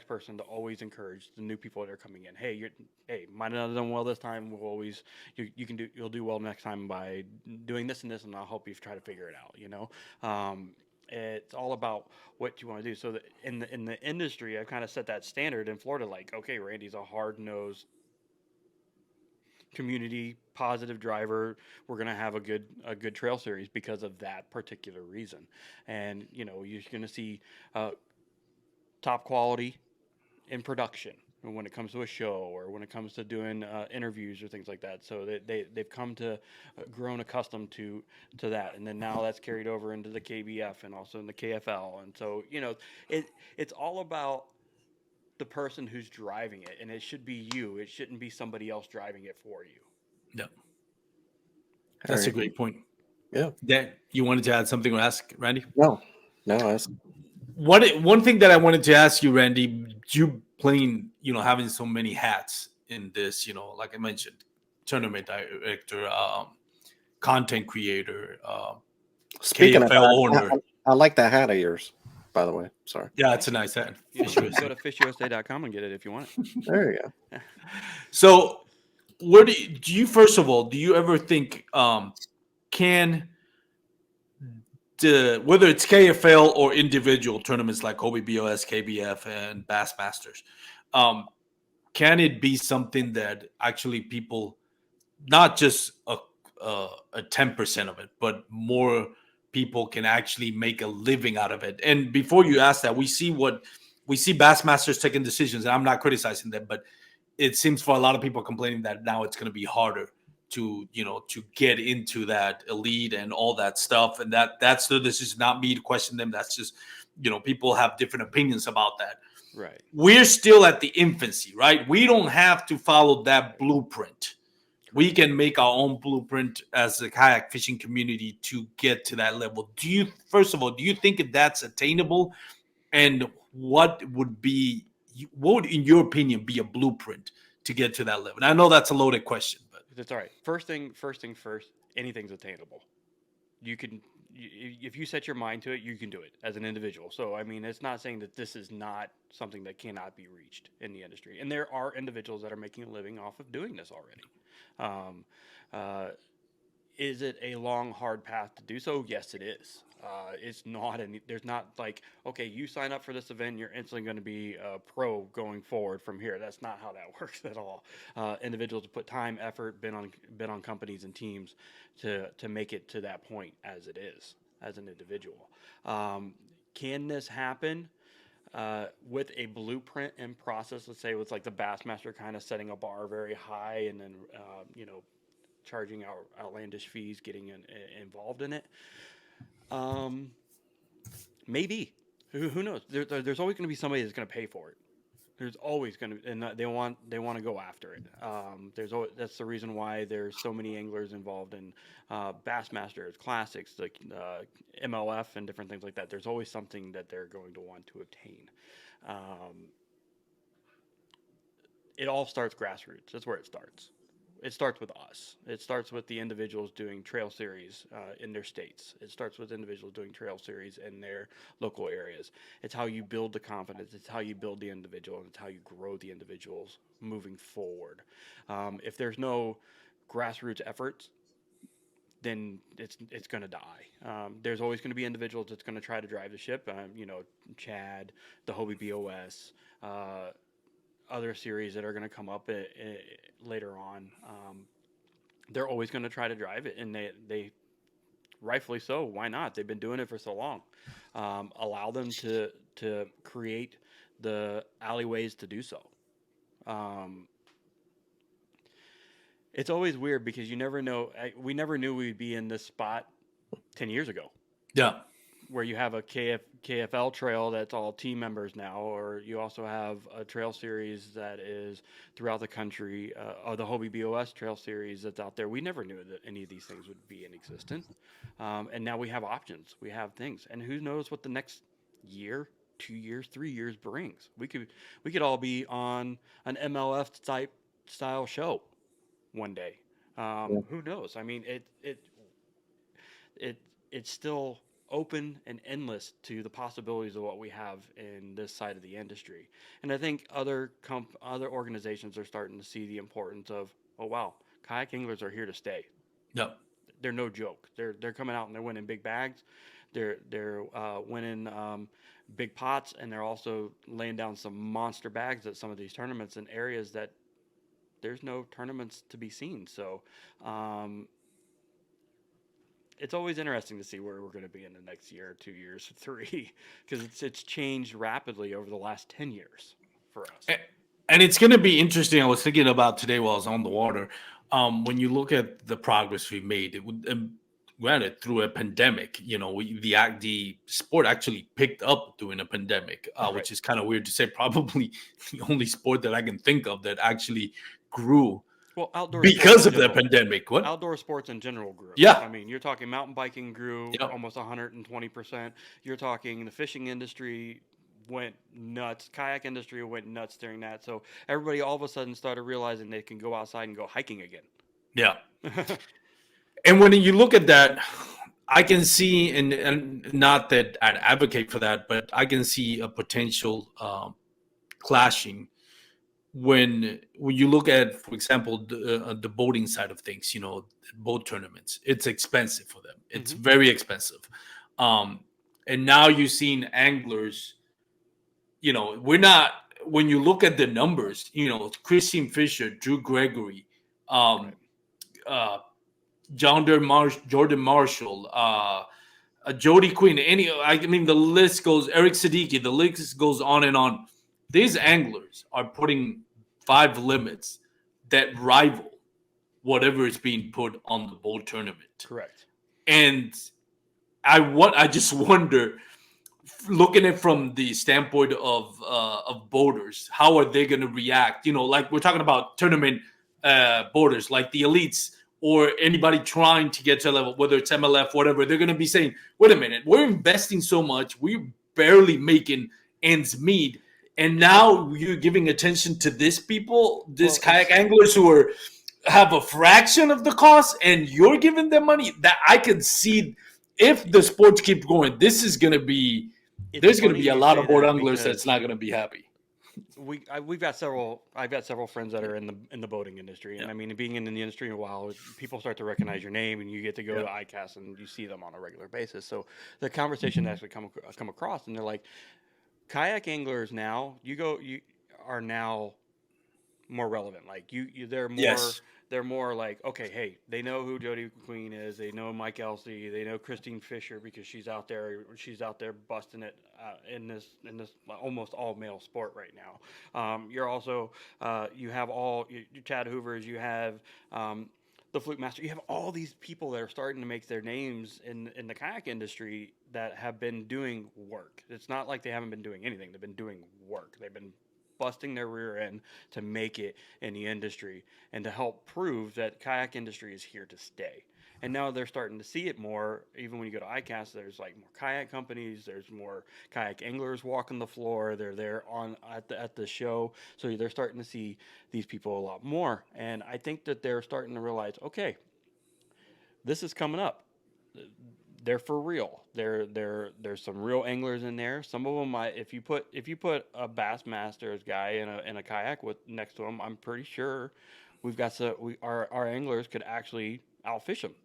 person to always encourage the new people that are coming in. Hey, might not have done well this time. We'll always you'll do well next time by doing this and this, and I'll help you try to figure it out. It's all about what you want to do. So that in the industry, I've kind of set that standard in Florida. Like, okay, Randy's a hard nosed community positive driver. We're going to have a good trail series because of that particular reason. And you're going to see top quality in production. when it comes to a show or when it comes to doing interviews or things like that. So they've come to grown accustomed to that, and then now that's carried over into the KBF and also in the KFL. And so it's all about the person who's driving it, and it should be you. It shouldn't be somebody else driving it for you. Yeah, that's a great point. Yeah. Dan, you wanted to add something or ask Randy? No. That's One thing that I wanted to ask you, Randy, you playing, having so many hats in this, like I mentioned, tournament director, content creator, speaking of KFL that, owner. I like that hat of yours, by the way. Sorry. Yeah, it's a nice hat. You can go to fishusa.com and get it if you want it. There you go. So, where do you first of all, do you ever think can whether it's KFL or individual tournaments like Hobie BOS, KBF, and Bassmasters, can it be something that actually people, not just a 10% of it, but more people can actually make a living out of it? And before you ask that, we see Bassmasters taking decisions, and I'm not criticizing them, but it seems for a lot of people complaining that now it's going to be harder to get into that elite and all that stuff. And this is not me to question them. That's just, people have different opinions about that. Right. We're still at the infancy, right? We don't have to follow that blueprint. We can make our own blueprint as a kayak fishing community to get to that level. First of all, do you think that's attainable? And what would, in your opinion, be a blueprint to get to that level? And I know that's a loaded question, but that's all right. First thing first, anything's attainable. You can, if you set your mind to it, you can do it as an individual. So, I mean, it's not saying that this is not something that cannot be reached in the industry. And there are individuals that are making a living off of doing this already. Is it a long, hard path to do so? Yes, it is. It's not there's not like, okay, you sign up for this event, you're instantly going to be a pro going forward from here. That's not how that works at all. Individuals put time, effort, been on companies and teams to make it to that point as it is as an individual. Can this happen with a blueprint and process? Let's say with like the Bassmaster kind of setting a bar very high and then charging outlandish fees, getting involved in it. Maybe. Who knows? There's always going to be somebody that's going to pay for it. There's always going to, and they want to go after it. That's the reason why there's so many anglers involved in Bassmasters, classics, like MLF, and different things like that. There's always something that they're going to want to obtain. It all starts grassroots. That's where it starts. It starts with us. It starts with the individuals doing trail series in their states. It starts with individuals doing trail series in their local areas. It's how you build the confidence. It's how you build the individual, and it's how you grow the individuals moving forward. If there's no grassroots efforts, then it's going to die. There's always going to be individuals that's going to try to drive the ship. Chad, the Hobie BOS, other series that are going to come up later on. They're always going to try to drive it, and they rightfully so. Why not? They've been doing it for so long. Allow them to create the alleyways to do so. It's always weird because you never know. We never knew we'd be in this spot 10 years ago. Yeah. Where you have a KFL trail that's all team members now, or you also have a trail series that is throughout the country, or the Hobie BOS trail series that's out there. We never knew that any of these things would be in existence. And now we have options. We have things. And who knows what the next year, 2 years, 3 years brings. We could all be on an MLF type style show one day. Who knows? I mean, it's still open and endless to the possibilities of what we have in this side of the industry. And I think other organizations are starting to see the importance of, oh wow, kayak anglers are here to stay. Yep. They're no joke. They're coming out and they're winning big bags. They're winning big pots, and they're also laying down some monster bags at some of these tournaments in areas that there's no tournaments to be seen. So it's always interesting to see where we're going to be in the next year, 2 years, 3, because it's changed rapidly over the last 10 years for us. And it's going to be interesting. I was thinking about today while I was on the water. When you look at the progress we made, granted through a pandemic, the sport actually picked up during a pandemic, which is kind of weird to say. Probably the only sport that I can think of that actually grew Well, outdoor because sports in of the general. pandemic. What? Outdoor sports in general grew. Yeah. I mean, you're talking mountain biking grew Yep. almost 120%. You're talking the fishing industry went nuts. Kayak industry went nuts during that. So everybody all of a sudden started realizing they can go outside and go hiking again. Yeah. And when you look at that, I can see, and not that I'd advocate for that, but I can see a potential clashing when you look at, for example, the boating side of things. Boat tournaments. It's expensive for them. It's very expensive, and now you've seen anglers. We're not. When you look at the numbers, Christian Fisher, Drew Gregory, Right. Jordan Marshall, Jody Quinn. The list goes. Eric Siddiqui. The list goes on and on. These anglers are putting 5 limits that rival whatever is being put on the boat tournament. Correct. And I just wonder, looking at it from the standpoint of boaters, how are they going to react? Like we're talking about tournament boaters, like the elites or anybody trying to get to a level, whether it's MLF, whatever. They're going to be saying, "Wait a minute, we're investing so much, we're barely making ends meet." And now you're giving attention to this kayak anglers who have a fraction of the cost, and you're giving them money. That I could see, if the sports keep going, this is going to be. There's going to be a lot of boat anglers that's not going to be happy. I've got several friends that are in the boating industry, and I mean, being in the industry a while, people start to recognize your name, and you get to go to ICAST and you see them on a regular basis. So the conversation actually come across, and they're like, kayak anglers now, you are now more relevant. Like they're more like, okay, hey, they know who Jody Queen is, they know Mike Elsey, they know Christine Fisher because she's out there busting it in this almost all male sport right now. You're also you have all your Chad Hoovers, you have the Fluke Master, you have all these people that are starting to make their names in the kayak industry that have been doing work. It's not like they haven't been doing anything; they've been doing work. They've been busting their rear end to make it in the industry and to help prove that kayak industry is here to stay. And now they're starting to see it more. Even when you go to ICAST, there's like more kayak companies. There's more kayak anglers walking the floor. They're there at the show, so they're starting to see these people a lot more. And I think that they're starting to realize, okay, this is coming up. They're for real. There's some real anglers in there. Some of them, if you put a Bassmasters guy in a kayak next to him, I'm pretty sure our anglers could actually outfish him.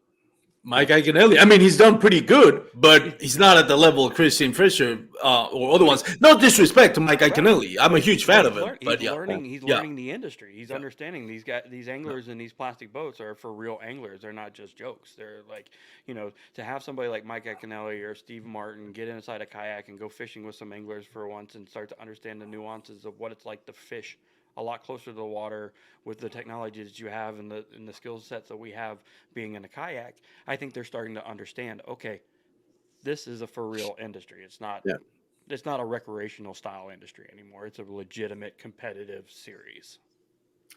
Mike Iaconelli. I mean, he's done pretty good, but he's not at the level of Christian Fisher or other ones. No disrespect to Mike Iaconelli. I'm a huge fan of him. He's learning the industry. He's understanding these anglers in these plastic boats are for real anglers. They're not just jokes. They're like, to have somebody like Mike Iaconelli or Steve Martin get inside a kayak and go fishing with some anglers for once and start to understand the nuances of what it's like to fish a lot closer to the water with the technology that you have and the skill sets that we have being in a kayak. I think they're starting to understand, okay, this is a for real industry. It's not a recreational style industry anymore. It's a legitimate competitive series.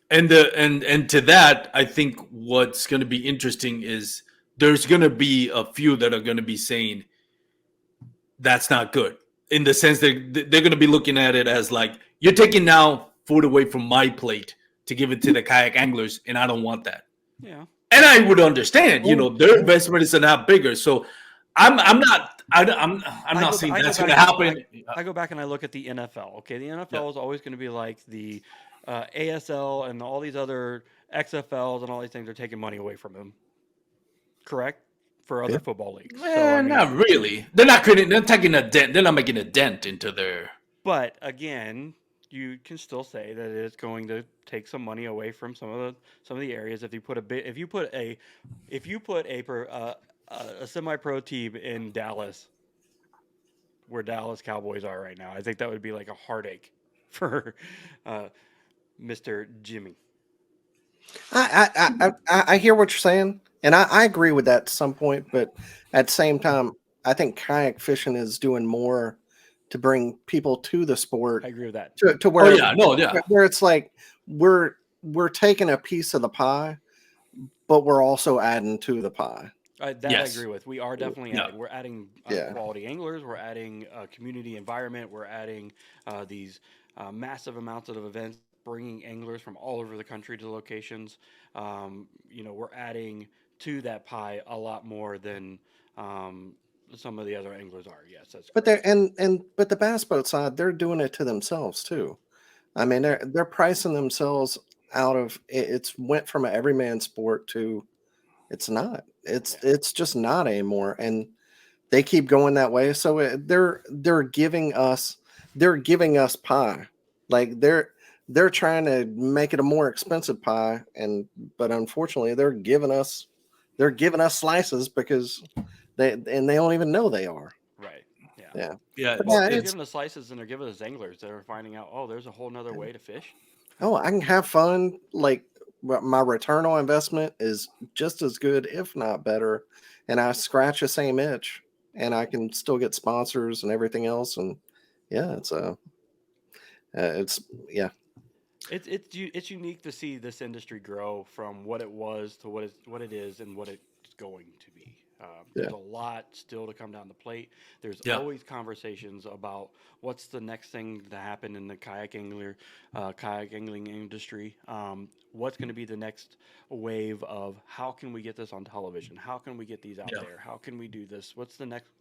And to that, I think what's going to be interesting is there's going to be a few that are going to be saying that's not good, in the sense that they're going to be looking at it as like, you're taking now food away from my plate to give it to the kayak anglers, and I don't want that. Yeah. And I would understand, their investment is a lot bigger. So I'm not saying that's going to happen. I go back and I look at the NFL. Okay, the NFL is always going to be like the ASL and all these other XFLs and all these things are taking money away from them. Correct? For other football leagues. Not really. They're not creating. They're taking a dent. They're not making a dent into their. But again, you can still say that it's going to take some money away from some of the areas. If you put a semi-pro team in Dallas, where Dallas Cowboys are right now, I think that would be like a heartache for Mr. Jimmy. I hear what you're saying, and I agree with that to some point. But at the same time, I think kayak fishing is doing more to bring people to the sport I agree with that. to Oh where yeah, no, yeah, where it's like we're taking a piece of the pie, but we're also adding to the pie. That I yes, agree with. We are definitely yeah, adding. We're adding Yeah, quality anglers. We're adding community environment. We're adding these massive amounts of events, bringing anglers from all over the country to locations. We're adding to that pie a lot more than some of the other anglers are. Yes, that's but they're correct. but the bass boat side, they're doing it to themselves too. I mean, Yeah, they're pricing themselves out of it's went from an everyman sport to it's not. yeah, It's just not anymore, and they keep going that way. So they're giving us pie, like they're trying to make it a more expensive pie, and but unfortunately they're giving us slices because they don't even know they are. right. Yeah. Yeah, yeah. but Well, yeah, they're it's giving us slices and they're giving us anglers that are finding out, oh, there's a whole nother way to fish. oh, I can have fun. Like my return on investment is just as good, if not better, and I scratch the same itch, and I can still get sponsors and everything else. And yeah, it's yeah, It's unique to see this industry grow from what it was to what it is and what it's going to be. yeah, There's a lot still to come down the plate. There's Yeah. always conversations about what's the next thing to happen in the kayak angling industry. What's going to be the next wave of how can we get this on television? How can we get these out Yeah. there? How can we do this? What's the next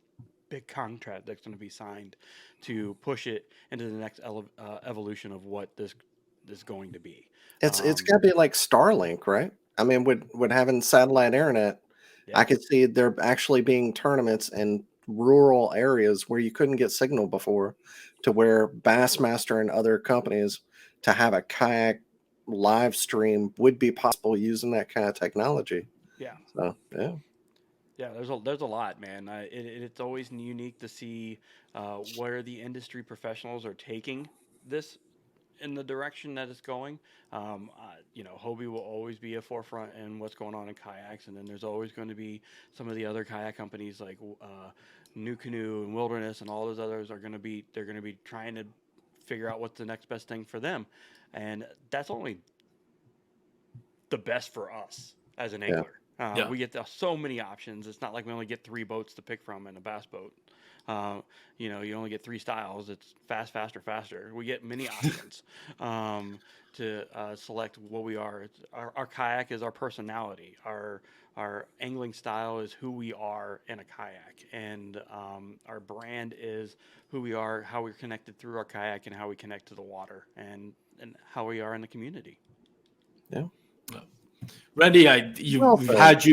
big contract that's going to be signed to push it into the next evolution of what this is going to be. it's got to be like Starlink, right? I mean, with having satellite internet, Yeah, I could see there actually being tournaments in rural areas where you couldn't get signal before, to where Bassmaster and other companies to have a kayak live stream would be possible using that kind of technology. yeah, So yeah, yeah. There's a lot, man. It's always unique to see where the industry professionals are taking this in the direction that it's going. Hobie will always be a forefront in what's going on in kayaks, and then there's always going to be some of the other kayak companies like New Canoe and Wilderness and all those others are going to be they're going to be trying to figure out what's the next best thing for them, and that's only the best for us as an yeah, angler. Yeah. We get so many options. It's not like we only get 3 boats to pick from in a bass boat. You only get 3 styles. It's fast, faster, faster. We get many options to select what we are. Our kayak is our personality. Our angling style is who we are in a kayak, and our brand is who we are, how we're connected through our kayak, and how we connect to the water, and how we are in the community. yeah. Randy, Well said.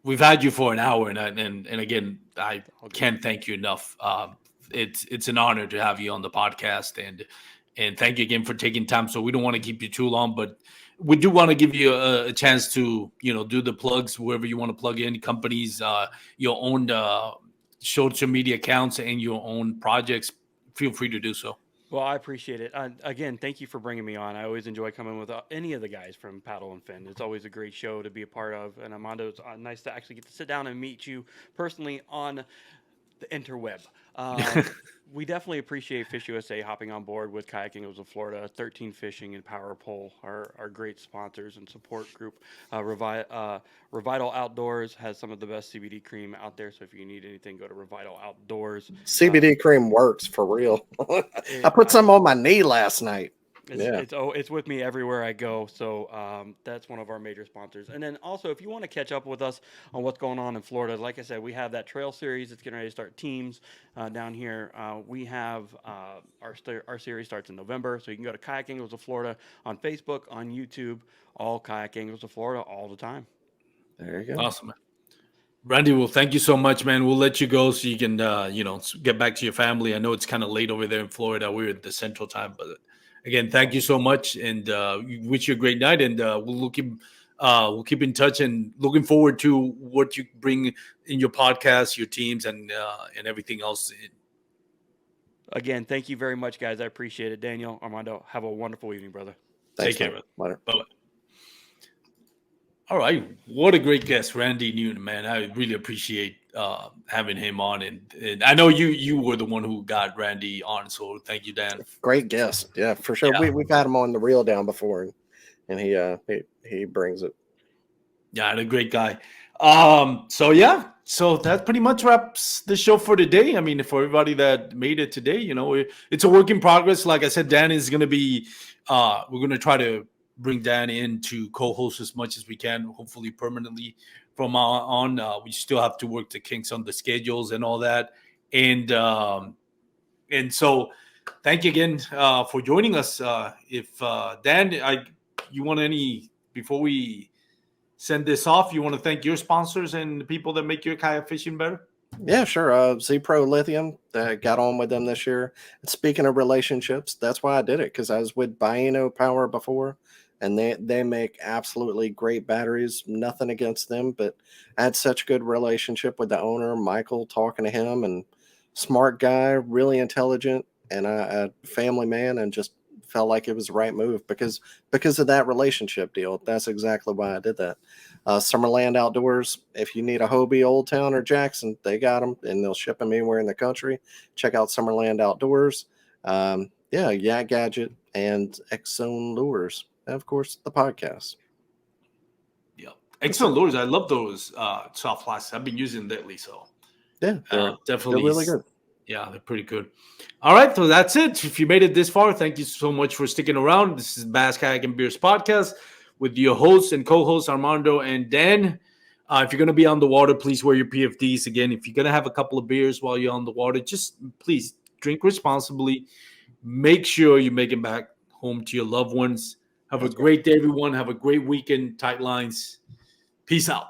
we've had you for an hour, and again, I All good. can't thank you enough. It's an honor to have you on the podcast, and thank you again for taking time. So we don't want to keep you too long, but we do want to give you a chance to do the plugs wherever you want to plug in companies, your own social media accounts, and your own projects. Feel free to do so. Well, I appreciate it. Again, thank you for bringing me on. I always enjoy coming with any of the guys from Paddle and Fin. It's always a great show to be a part of. And Armando, it's nice to actually get to sit down and meet you personally on the interweb. We definitely appreciate Fish USA hopping on board with Kayak Angles of Florida, 13 Fishing, and Power Pole, our great sponsors and support group. Revital Outdoors has some of the best CBD cream out there. So if you need anything, go to Revital Outdoors. CBD cream works for real. I It, put I, some on my knee last night. Yeah. it's with me everywhere I go. So that's one of our major sponsors. And then also, if you want to catch up with us on what's going on in Florida, like I said, we have that trail series. It's getting ready to start teams down here. We have our series starts in November. So you can go to Kayak Angles of Florida on Facebook, on YouTube, all Kayak Angles of Florida all the time. There you go. Awesome. Randy, well, thank you so much, man. We'll let you go so you can, get back to your family. I know it's kind of late over there in Florida. We're at the Central Time, but again, thank you so much, and we wish you a great night. And we'll keep in touch, and looking forward to what you bring in your podcast, your teams, and everything else. Again, thank you very much, guys. I appreciate it. Daniel, Armando, have a wonderful evening, brother. Thanks, Take care, man. man. Later. Bye-bye. All right. What a great guest, Randy Newton, man. I really appreciate having him on. And I know you were the one who got Randy on. So thank you, Dan. Great guest. Yeah, for sure. Yeah. We've had him on the reel down before, and he brings it. Yeah, and a great guy. So that pretty much wraps the show for today. I mean, for everybody that made it today, it's a work in progress. Like I said, Dan is gonna be we're gonna try to bring Dan in to co-host as much as we can, hopefully permanently from on. We still have to work the kinks on the schedules and all that. And so thank you again for joining us. If Dan, you want any before we send this off, you want to thank your sponsors and the people that make your kayak fishing better? Yeah, sure. Z Pro Lithium, got on with them this year. And speaking of relationships, that's why I did it, because I was with Bino Power before, and they make absolutely great batteries. Nothing against them, but I had such a good relationship with the owner, Michael, talking to him, and smart guy, really intelligent, and a family man, and just felt like it was the right move because of that relationship deal. That's exactly why I did that. Summerland Outdoors. If you need a Hobie, Old Town, or Jackson, they got them, and they'll ship them anywhere in the country. Check out Summerland Outdoors. Yak Gadget and X Zone Lures, and of course the podcast. Yeah, excellent lures. I love those soft plastics. I've been using them lately, so Yeah, they're definitely really good. Yeah, they're pretty good. All right, so that's it. If you made it this far, thank you so much for sticking around. This is Bass Kayak and Beers podcast with your hosts and co-hosts Armando and Dan. If you're going to be on the water, please wear your PFDs. Again, if you're going to have a couple of beers while you're on the water, just please drink responsibly. Make sure you make it back home to your loved ones. Have a great day, everyone. Have a great weekend. Tight lines. Peace out.